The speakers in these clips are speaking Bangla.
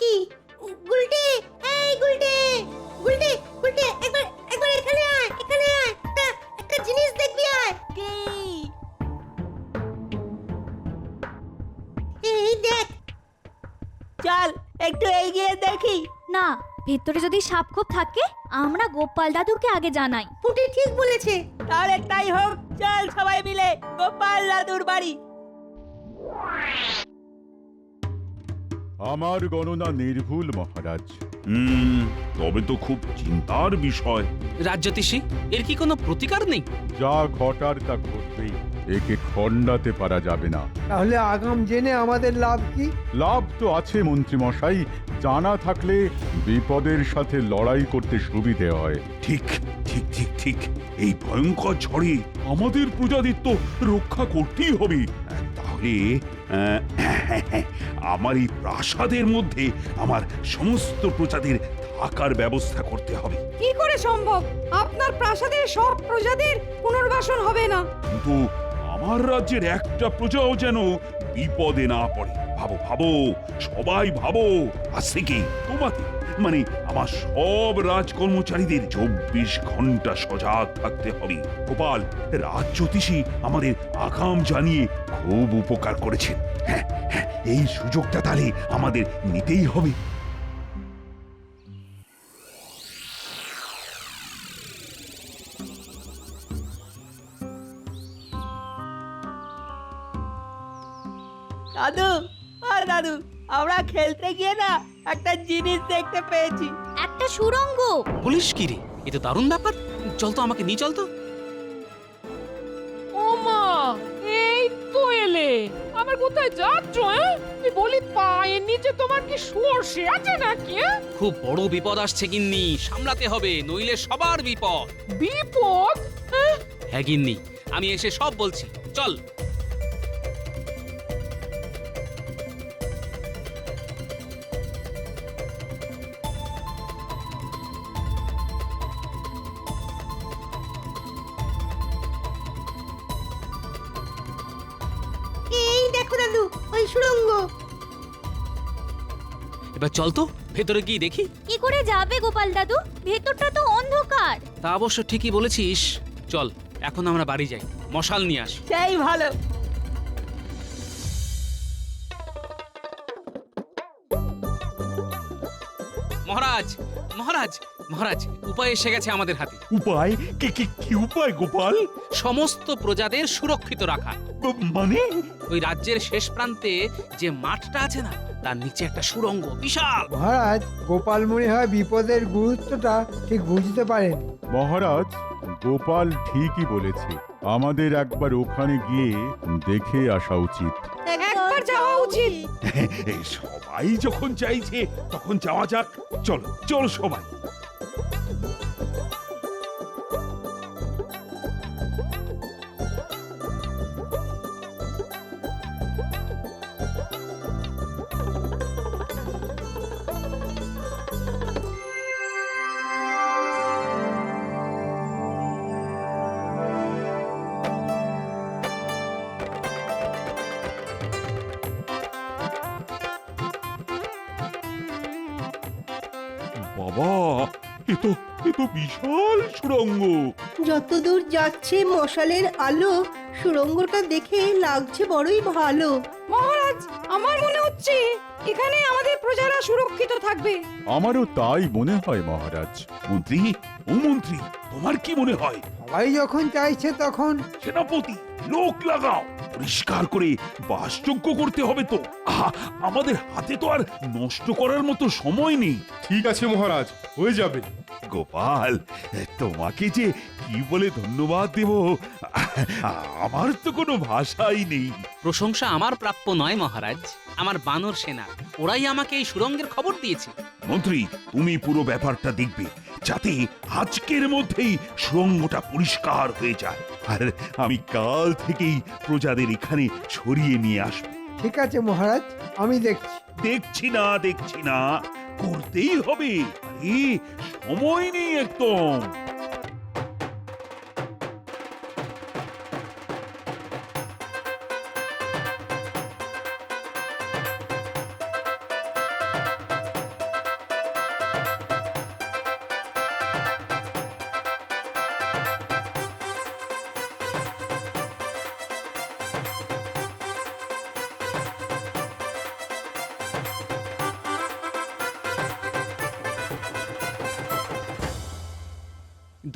কি? গুলটে, এই গুলটে, গুলটে, গুলটে, একবার একবার এখানে আয়, এখানে আয়। একটা জিনিস দেখবি আয়। কি? এই দেখ। চল একটু এগিয়ে দেখি। না, ভেতরে যদি সাপ খোপ থাকে আমরা গোপাল দাদুকে আগে জানাই। পুটি ঠিক বলেছে। তাহলে তাই হোক, চল সবাই মিলে গোপাল দাদুর বাড়ি। আমার গণনা নির্ভুল মহারাজ। তবে তো খুব চিন্তার বিষয়। রাজ্যতীষী, এর কি কোনো প্রতিকার নেই? যা ঘটার তা ঘটবেই, একে খণ্ডাতে পারা যাবে না। তাহলে আগাম জেনে আমাদের লাভ কি? লাভ তো আছে মন্ত্রী মশাই, জানা থাকলে বিপদের সাথে লড়াই করতে সুবিধে হয়। ঠিক ঠিক ঠিক ঠিক, এই ভয়ঙ্কর ঝড়ে আমাদের প্রজাদের তো রক্ষা করতেই হবে। তাহলে আমার এই প্রাসাদের মধ্যে আমার সমস্ত প্রজাদের থাকার ব্যবস্থা করতে হবে। কি করে সম্ভব? আপনার প্রাসাদের সব প্রজাদের পুনর্বাসন হবে না। কিন্তু আমার রাজ্যের একটা প্রজাও যেন বিপদে না পড়ে। ভাবো ভাবো, সবাই ভাবো। আজ থেকে তোমাকে মানে আমার সব রাজকর্মচারীদের 24 ঘন্টা সজাগ থাকতে হবে। গোপাল, রাজ্যতীষী আমাদের আগাম জানিয়ে খুব উপকার করেছেন। হ্যাঁ হ্যাঁ, এই সুযোগটা তাহলে আমাদের নিতেই হবে। দাদু, আর দাদু, আমরা খেলতে গিয়ে না একটা জিনিস দেখতে পেয়েছি। একটা সুড়ঙ্গ। পুলিশ কি রে? এ তো দারুণ ব্যাপার। চল তো, আমাকে নিয়ে চল তো। ও মা, এই তো এলে। আবার কোথায় যাচ্ছ? আমি বলি পায়ের নিচে তোমার কি সর্ষে আছে নাকি? খুব বড় বিপদ আসছে গিন্নি, সামলাতে হবে, নইলে সবার বিপদ। বিপদ? হ্যাঁ গিন্নি, আমি এসে সব বলছি, চল। এই দেখো দাদু, ওই সুড়ঙ্গ। এবার চল তো, ভেতরে গিয়ে দেখি। কি করে যাবে গোপাল দাদু? ভেতরটা তো অন্ধকার। তা অবশ্য ঠিকই বলেছিস। চল, এখন আমরা বাড়ি যাই, মশাল নিয়ে আসি। সেই ভালো। মহারাজ, মহারাজ, মহারাজ, উপায় এসে গেছে আমাদের হাতে। উপায়? কি কি কি উপায় গোপাল? সমস্ত প্রজাদের সুরক্ষিত রাখা। মানে? ওই রাজ্যের শেষ প্রান্তে যে মাঠটা আছে না, তার নিচে একটা সুড়ঙ্গ, বিশাল। মহারাজ, গোপাল মনে হয় বিপদের গুরুত্বটা ঠিক বুঝতে পারেন। মহারাজ, গোপাল ঠিকই বলেছে, আমাদের একবার ওখানে গিয়ে দেখে আসা উচিত। একবার যাওয়া উচিত। সবাই যখন চাইছে তখন যাওয়া যাক। চলো চলো সবাই। বাবা, এ তো বিশাল সুড়ঙ্গ। যতদূর যাচ্ছে মশালের আলো, সুড়ঙ্গটা দেখে লাগছে বড়ই ভালো। মহারাজ, আমার মনে হচ্ছে এখানে আমাদের প্রজারা সুরক্ষিত থাকবে। আমারও তাই মনে হয় মহারাজ। মন্ত্রী, ও মন্ত্রী, তোমার কি মনে হয়? সবাই যখন চাইছে তখন সেনাপতি, লোক লাগাও, পরিষ্কার করে বাসযোগ্য করতে হবে তো। আমাদের হাতে তো আর নষ্ট করার মতো সময় নেই। ঠিক আছে মহারাজ, হয়ে যাবে। গোপাল, তোমাকে যে কি বলে ধন্যবাদ দেব, আমার তো কোনো ভাষাই নেই। প্রশংসা আমার প্রাপ্য নয় মহারাজ, আমার বানর সেনা, ওরাই আমাকে এই সুড়ঙ্গের খবর দিয়েছে। মন্ত্রী, তুমি পুরো ব্যাপারটা দেখবে, যাতে আজকের মধ্যেই সুড়ঙ্গটা পরিষ্কার হয়ে যায়। আর আমি কাল থেকেই প্রজাদের এখানে সরিয়ে নিয়ে আসবো। ঠিক আছে মহারাজ, আমি দেখছি। দেখছি না, করতেই হবে। আরে সময় নেই একদম।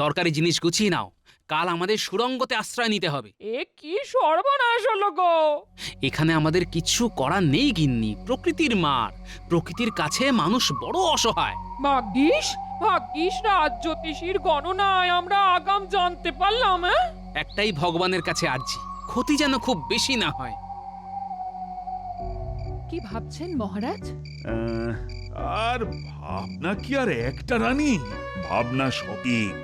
দরকারি জিনিস গুছিয়ে নাও, কাল আমাদের সুড়ঙ্গতে আশ্রয় নিতে হবে। এ কি সর্বনাশ হলো গো! এখানে আমাদের কিছু করার নেই গিন্নি, প্রকৃতির মার। প্রকৃতির কাছে মানুষ বড় অসহায়। ভাগ্যিস ভাগ্যিস রাজ জ্যোতিষীর গণনায় আমরা আগাম জানতে পারলাম। একটাই ভগবানের কাছে আর্জি, ক্ষতি যেন খুব বেশি না হয়। কি ভাবছেন মহারাজ? আর ভাবনা কি আর একটা রানী, ভাবনা সঠিক।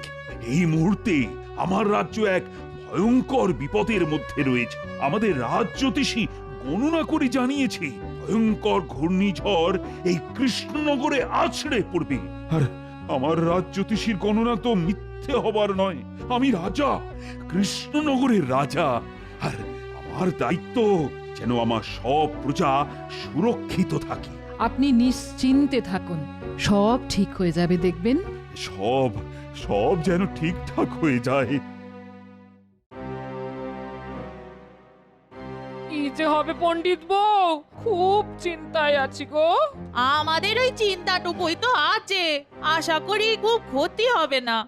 এই মুহূর্তে আমার রাজ্য এক ভয়ঙ্কর বিপদের মধ্যে রয়েছে। আমাদের রাজ জ্যোতিষী গণনা করে জানিয়েছে ভয়ঙ্কর ঘূর্ণিঝড় এই কৃষ্ণনগরে আছড়ে পড়বে। আর আমার রাজ জ্যোতিষীর গণনা তো মিথ্যে হবার নয়। আমি রাজা, কৃষ্ণনগরের রাজা, আর আমার দায়িত্ব যেন আমার সব প্রজা সুরক্ষিত থাকে। আপনি নিশ্চিন্তে থাকুন, সব ঠিক হয়ে যাবে দেখবেন। সব সব যেন ঠিকঠাক হয়ে যায়। কি যে হবে পণ্ডিত বউ, খুব চিন্তায় আছি গো। আমাদের ওই চিন্তাটুকুই তো আছে, আশা করি খুব ক্ষতি হবে না।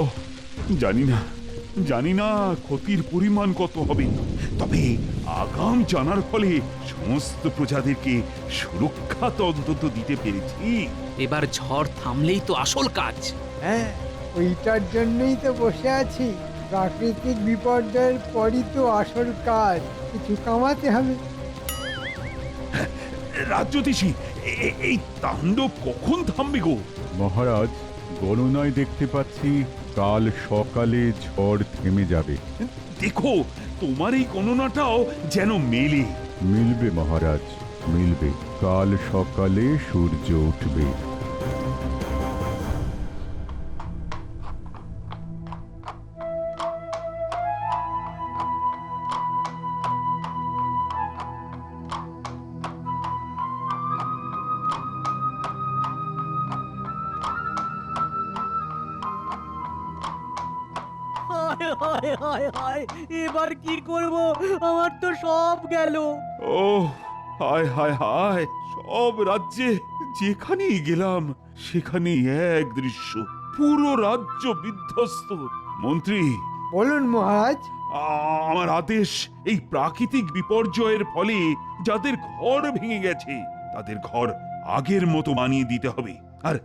ওহ, জানি না ক্ষতির পরিমাণ কত হবে, তবে আগাম জানার ফলে সমস্ত প্রজাদেরকে সুরক্ষা তো অন্তত দিতে পেরেছি। এবার ঝড় থামলেই তো আসল কাজ। হ্যাঁ, ওইটার জন্যই তো বসে আছি। প্রাকৃতিক বিপর্যয়ের পরই তো আসল কাজ, কিছু কামাতে হবে। রাজ্যতীশী, এই তাণ্ডব কখন থামবে গো? মহারাজ, গণনায় দেখতে পাচ্ছি কাল সকালে ঝড় থেমে যাবে। দেখো, তোমার এই গণনাটাও যেন মেলে। মিলবে মহারাজ, মিলবে। কাল সকালে সূর্য উঠবে। এবার কি করব? আমার তো সব গেল। ও হায় হায় হায়, সব রাজ্যে যেখানেই গেলাম সেখানেই এক দৃশ্য, পুরো রাজ্য বিধ্বস্ত। মন্ত্রী, বলুন মহারাজ। আমার আদেশ, এই প্রাকৃতিক বিপর্যয়ের ফলে যাদের ঘর ভেঙে গেছে তাদের ঘর আগের মতো বানিয়ে দিতে হবে। আর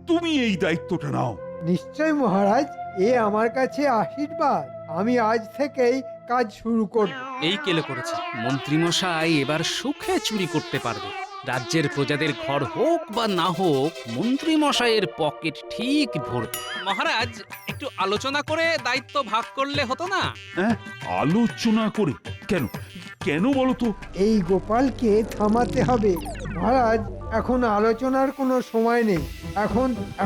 তুমি এই দায়িত্বটা নাও। নিশ্চয় মহারাজ, এ আমার কাছে আশীর্বাদ। আমি আজ থেকেই কাজ শুরু করব। এই কেলে করেছে মন্ত্রীমশাই, এবার সুখে চুরি করতে পারবে। রাজ্যের প্রজাদের ঘর হোক বা না হোক, মন্ত্রীমশাইয়ের পকেট ঠিক ভরবে। মহারাজ, একটু আলোচনা করে দায়িত্ব ভাগ করলে হতো না? হ্যাঁ, আলোচনা করে? কেন কেন বলো তো? এই গোপালকে থামাতে হবে মহারাজ। এখন আলোচনার কোনো সময় নেই।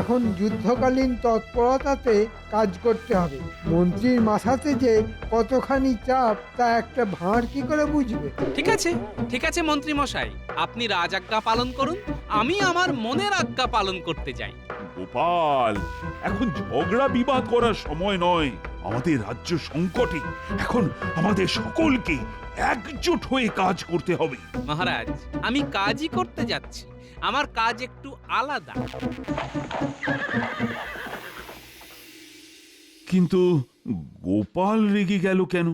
এখন যুদ্ধকালীন তৎপরতাতে কাজ করতে হবে। মন্ত্রীর মাথাতে যে কতখানি চাপ তা একটা ভাঁড় কি করে বুঝবে? ঠিক আছে মন্ত্রীমশাই, আপনি রাজ আজ্ঞা পালন করুন, আমি আমার মনের আজ্ঞা পালন করতে যাই। গোপাল, এখন ঝগড়া বিবাদ করার সময় নয়। আমাদের রাজ্য সংকটে, এখন আমাদের সকলকে একজোট হয়ে কাজ করতে হবে। মহারাজ, আমি কাজই করতে যাচ্ছি, আমার কাজ একটু আলাদা। কিন্তু গোপাল রেগে গেল কেন?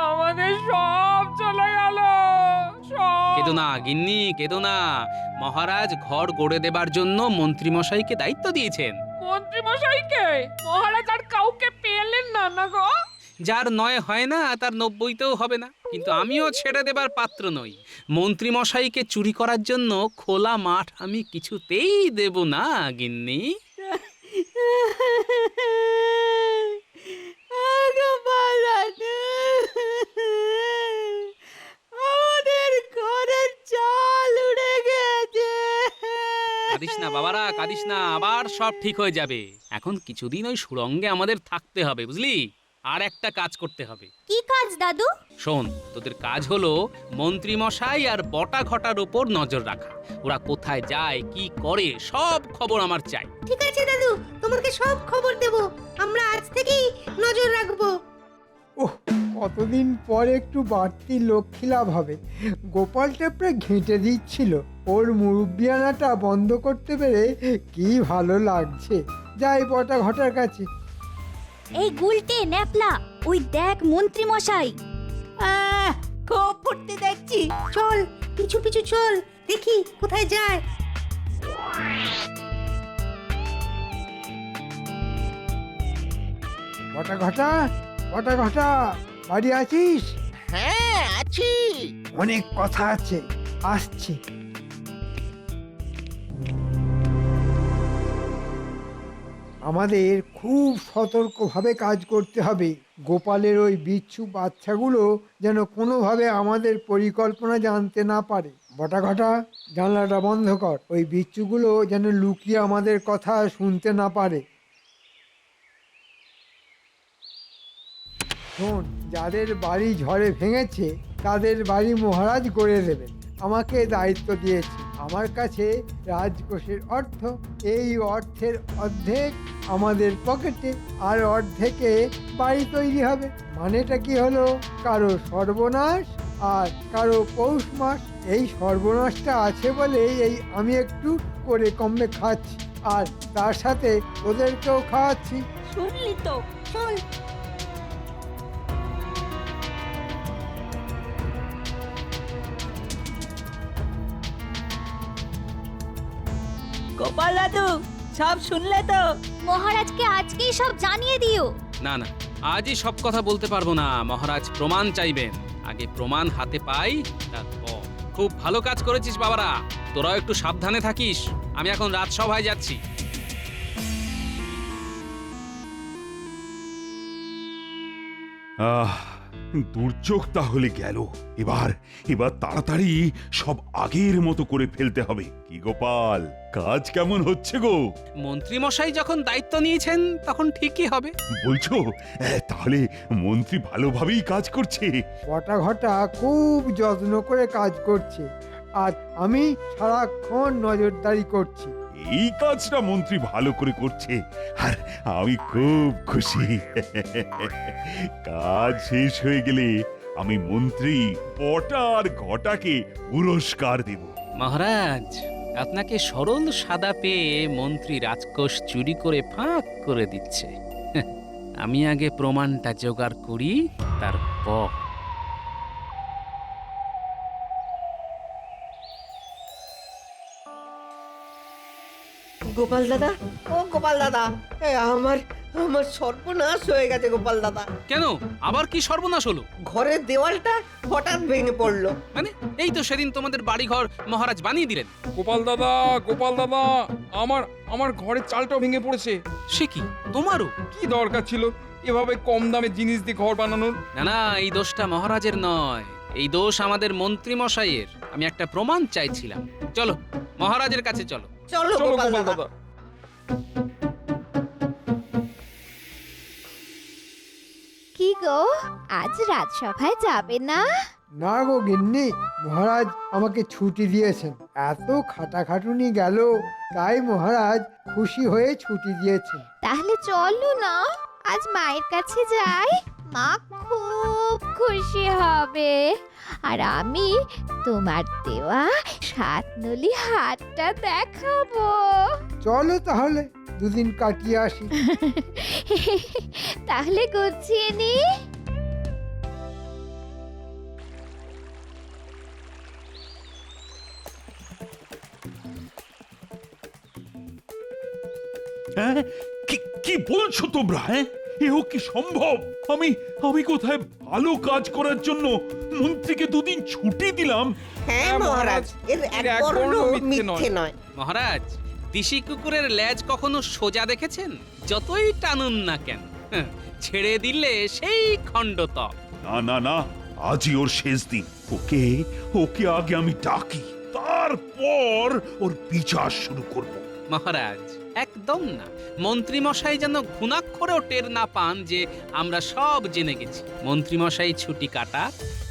আমাদের সব চলে গেল, সব। কেদো না গিন্নি, কেদো না। মহারাজ ঘর গড়ে দেবার জন্য মন্ত্রীমশাইকে দায়িত্ব দিয়েছেন। মন্ত্রী মশাইকে মহারাজ আর কাউকে পেলেন না না গো? যার 9 হয় না তার 90তেও হবে না, কিন্তু আমিও ছেড়ে দেবার পাত্র নই। মন্ত্রী মশাইকে চুরি করার জন্য খোলা মাঠ আমি কিছুতেই দেব না গিন্নি। গোপাল দাদু, আমাদের ঘরের চাল উড়ে গেছে। কাঁদিস না বাবারা, কাঁদিস না, আবার সব ঠিক হয়ে যাবে। এখন কিছুদিন ওই সুড়ঙ্গে আমাদের থাকতে হবে, বুঝলি? আর একটা কাজ করতে হবে। কি কাজ দাদু? শোন, তোদের কাজ হলো মন্ত্রী মশাই আর বটা ঘটার উপর নজর রাখা। ওরা কোথায় যায়, কি করে, সব খবর আমার চাই। ঠিক আছে দাদু, তোমাকে সব খবর দেব। আমরা আজ থেকেই নজর রাখবো। ওহ, কতদিন পর একটু বাড়তি লক্ষ্মী লাভ হবে। গোপাল টেপড়ে ঘেঁটে দিচ্ছিল, ওর মুরব্বিয়ানাটা বন্ধ করতে পেরে কি ভালো লাগছে। যাই বটা ঘটার কাছে। এই গুলটে ন্যাপলা, ওই দেখ মন্ত্রী মশাই। খুব ফুর্তি দেখছি। চল, পিছু পিছু চল, দেখি কোথায় যায়। বটা ঘটা, বটা ঘটা, বাড়ি আছিস? হ্যাঁ আছি। অনেক কথা আছে, আসছি। আমাদের খুব সতর্কভাবে কাজ করতে হবে। গোপালের ওই বিচ্ছু বাচ্চাগুলো যেন কোনোভাবে আমাদের পরিকল্পনা জানতে না পারে। বটা ঘটা, জানলাটা বন্ধ কর। ওই বিচ্ছুগুলো যেন লুকিয়ে আমাদের কথা শুনতে না পারে। শোন, যাদের বাড়ি ঝড়ে ভেঙেছে তাদের বাড়ি মহারাজ গড়ে দেবেন। আমাকে দায়িত্ব দিয়েছে। আমার কাছে রাজকোষের অর্থ, এই অর্থের অর্ধেক আমাদের পকেটে, আর অর্ধেকে বাড়ি তৈরি হবে। মানেটা কি হলো? কারো সর্বনাশ আর কারো পৌষ মাস। এই সর্বনাশটা আছে বলেই এই আমি একটু করে কমে খাচ্ছি, আর তার সাথে ওদেরকেও খাওয়াচ্ছি। শুনলি তো? চল। গোপাল দাদু, সব শুনলে তো? মহারাজকে আজকেই সব জানিয়ে দিও। না না, আজই সব কথা বলতে পারবো না। মহারাজ প্রমাণ চাইবেন, আগে প্রমাণ হাতে পাই তারপর। খুব ভালো কাজ করেছিস বাবারা, তোরাও একটু সাবধানে থাকিস। আমি এখন রাজসভায় যাচ্ছি। দুর্যোগ তাহলে গেল। এবার এবার তাড়াতাড়ি সব আগের মতো করে ফেলতে হবে। কি গোপাল, কাজ কেমন হচ্ছে গো? মন্ত্রী মশাই যখন দায়িত্ব নিয়েছেন তখন ঠিকই হবে। বলছো তাহলে মন্ত্রী ভালোভাবেই কাজ করছে? বটা ঘটা খুব যত্ন করে কাজ করছে, আর আমি সারাক্ষণ নজরদারি করছি। এই কাজটা মন্ত্রী ভালো করে করছে, আর আমি খুব খুশি। কাজ শেষ হয়ে গেলে আমি মন্ত্রী বটা আর ঘটাকে পুরস্কার দেব। মহারাজ, আপনাকে সরল সাদা পেয়ে মন্ত্রী রাজকোষ চুরি করে ফাঁক করে দিচ্ছে। আমি আগে প্রমাণটা জোগাড় করি, তারপর। গোপাল দাদা, ও গোপাল দাদা, আমার আমার সর্বনাশ হয়ে গেছে গোপাল দাদা। কেন, আবার কি সর্বনাশ হলো? ঘরের দেওয়ালটা হঠাৎ ভেঙে পড়লো। মানে এই তো সেদিন তোমাদের বাড়িঘর মহারাজ বানিয়ে দিলেন। গোপাল দাদা, গোপাল দাদা, আমার আমার ঘরের চালটা ভেঙে পড়েছে। সে কি, তোমারও? কি দরকার ছিল এভাবে কম দামে জিনিস দিয়ে ঘর বানানোর? না না, এই দোষটা মহারাজের নয়, এই দোষ আমাদের মন্ত্রী মশাইয়ের। আমি একটা প্রমাণ চাইছিলাম। চলো মহারাজের কাছে চলো। চলো চলো গোপাল গোপাল দাদা। দাদা। কি গো, আজ রাজসভায় যাবে না? না গো গিন্নি, মহারাজ আমাকে ছুটি দিয়েছেন। এত খাটাখাটুনি গেল, তাই মহারাজ খুশি হয়ে ছুটি দিয়েছেন। তাহলে চলো না, আজ মায়ের কাছে যাই। মা খুব খুশি হবে, আর আমি তোমার দেওয়া 7 নলি হাতটা দেখাবো। চলো তাহলে দুদিন কাটিয়ে আসি। তাহলে গুছিয়ে নি। হ্যাঁ কি কি বলছো তোমরা? হ্যাঁ এও কি সম্ভব? আমি আমি কোথায় ভালো কাজ করার জন্য মন্ত্রীকে দুদিন ছুটি দিলাম। হ্যাঁ মহারাজ, এর এক বর্ণ মিথ্যে নয়। মহারাজ, দিশি কুকুরের লেজ কখনো সোজা দেখেছেন? যতই টানুন না কেন, ছেড়ে দিলে সেই খণ্ডতক। না না না, আজই ওর শেষ দিন। ওকে ওকে আগে আমি ডাকি, তারপর ওর বিচার শুরু করব। মহারাজ, একদম না। মন্ত্রীমশাই যেন ঘুণাক্ষরেও টের না পান যে আমরা সব জেনে গেছি। মন্ত্রীমশাই ছুটি কাটা,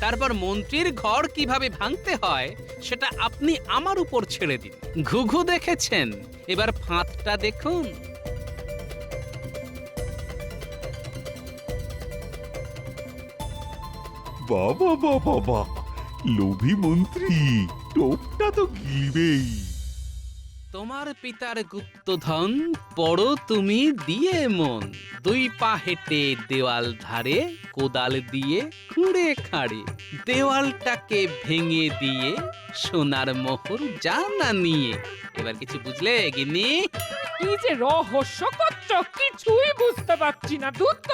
তারপর মন্ত্রীর ঘর কিভাবে ভাঙতে হয় সেটা আপনি আমার উপর ছেড়ে দিন। ঘুঘু দেখেছেন, এবার ফাঁদটা দেখুন। বাবা বাবা বাবা, লোভী মন্ত্রী, টোপটা তো গিলবেই। তোমার পিতার গুপ্তধন পড়ো তুমি দিয়ে মন, দুই পা হেঁটে দেওয়াল ধারে, কোদাল দিয়ে খুঁড়ে খাড়ে, দেওয়ালটাকে ভেঙে দিয়ে সোনার মোহর জানা নিয়ে। এবার কিছু বুঝলে গিন্নি? কি যে রহস্য করছ, কিছুই বুঝতে পারছি না। দুধ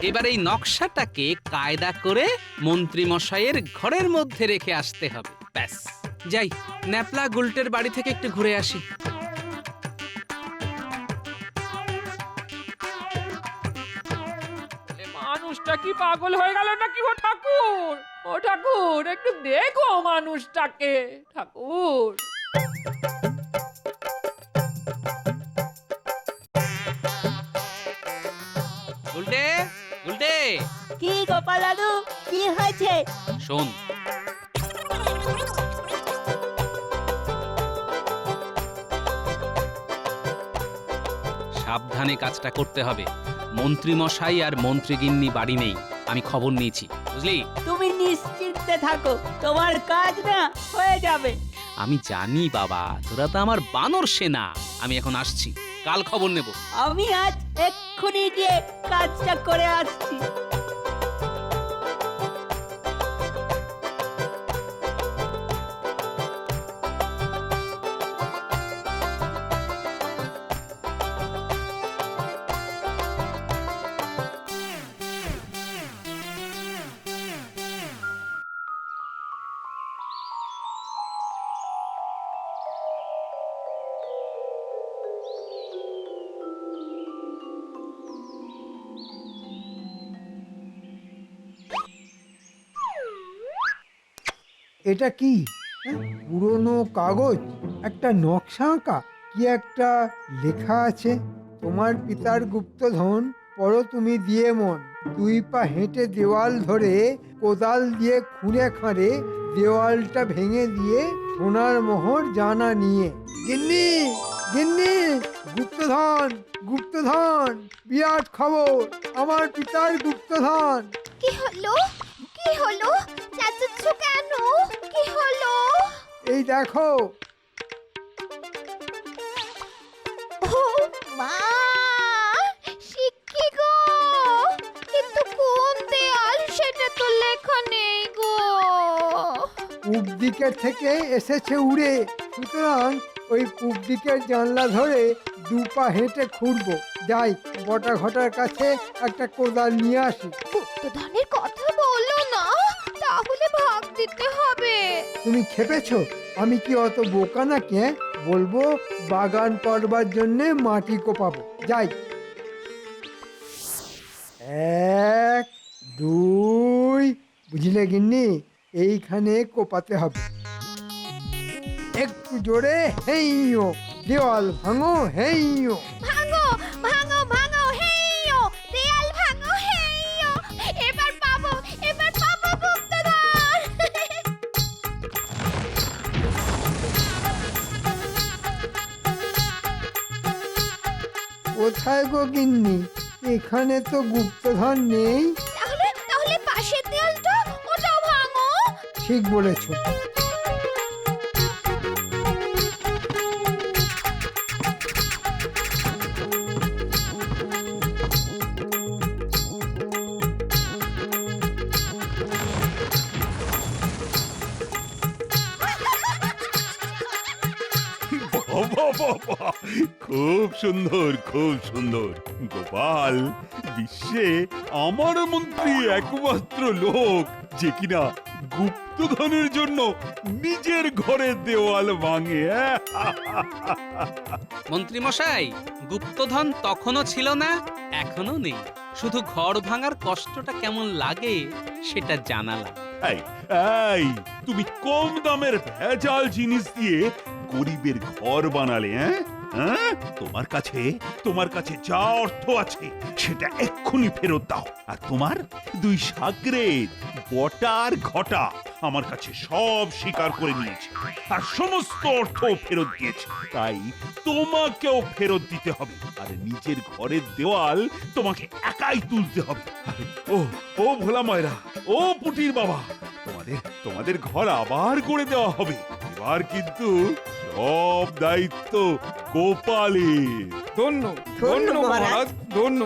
এবার এই নকশাটাকে কায়দা করে মন্ত্রী মশাইয়ের ঘরের মধ্যে রেখে আসতে হবে। ব্যাস। যাই, ন্যাপলা গুলটের বাড়ি থেকে একটু ঘুরে আসি। মানুষটা কি পাগল হয়ে গেল নাকি? ও ঠাকুর, ও ঠাকুর, একটু দেখো মানুষটাকে। ঠাকুর, গুলটে, গুলটে, কি গোপাল দাদু, কি হয়েছে? শোন, সাবধানে কাজটা করতে হবে। মন্ত্রী মশাই আর মন্ত্রীগিন্নি বাড়ি নেই, আমি খবর নিয়েছি, বুঝলি? তুমি নিশ্চিন্তে থাকো, তোমার কাজ না হয়ে যাবে। আমি জানি বাবা, তোরা তো আমার বানর সেনা। আমি এখন আসছি, কাল খবর নেব। আমি আজ এক্ষুনি গিয়ে কাজটা করে আসছি। এটা কি? পুরনো কাগজ, একটা নকশা আঁকা, কি একটা লেখা আছে। তোমার পিতার গুপ্তধন পড়ো তুমি দিয়ে মন, দুই পা হেঁটে দেওয়াল ধরে, কোদাল দিয়ে খুঁড়ে খাঁড়ে, দেওয়ালটা ভেঙে দিয়ে সোনার মোহর জানা নিয়ে। গিন্নি, গিন্নি, গুপ্তধন, গুপ্তধন, বিরাট খবর, আমার পিতার গুপ্তধন। কি হলো? কি হলো? চাচুচ্ছ কেন? কি হলো? এই দেখো। ও মা, শিক্ষি গো, কিন্তু কোন দেয়াল সেটা তো লেখা নেই গো। পূব দিকের থেকে এসেছে উড়ে, সুতরাং ওই পূব দিকের জানলা ধরে দু পা হেঁটে খুঁড়বো। যাই, বটা ঘটার কাছে একটা কোদাল নিয়ে আসি। গুপ্তধনের কথা বলো না, তাহলে ভাগ দিতে হবে। তুমি খেপেছো? আমি কি অত বোকা নাকি? বলবো বাগান করবার জন্যে মাটি কোপাবো। যাই, 1 2, বুঝলে গিন্নি, এইখানে কোপাতে হবে। একটু জোরে, হেইও, দেওয়াল ভাঙো, হেইও। ভাঙো, ভাঙো, ভাঙো, হেইও, দেয়াল ভাঙো, হেইও। এবার পাবো, এবার পাবো গুপ্তধন। কোথায় গো গিন্নি? এখানে তো গুপ্তধন নেই। তাহলে তাহলে পাশের দেয়ালটা, ওটাও ভাঙো। ঠিক বলেছো। বাবা বাবা, খুব সুন্দর, খুব সুন্দর। গোপাল বিশ্বে আমার মন্ত্রী একমাত্র লোক যে কিনা গুপ্তধনের জন্য নিজের ঘরের দেওয়াল ভাঙে। মন্ত্রী মশাই, গুপ্তধন তখনও ছিল না, এখনো নেই। শুধু ঘর ভাঙার কষ্টটা কেমন লাগে সেটা জানালাম। এই এই, তুমি কম দামের ভেজাল জিনিস দিয়ে গরিবের ঘর বানালে, হ্যাঁ? তোমার কাছে যা অর্থ আছে সেটা এক্ষুনি ফেরত দাও। আর তোমার দুই সাগরেদ বটা আর ঘটা আমার কাছে সব স্বীকার করে নিয়েছে আর সমস্ত অর্থ ফেরত দিয়েছে। তাই তোমাকেও ফেরত দিতে হবে। আর নিজের ঘরের দেওয়াল তোমাকে একাই তুলতে হবে। আরে, ও ভোলা ময়রা, ও পুটির বাবা, তোমাদের ঘর আবার করে দেওয়া হবে। এবার কিন্তু সব দায়িত্ব গোপালের। ধন্য ধন্য ধন্য মহারাজ। মহারাজ, ধন্য।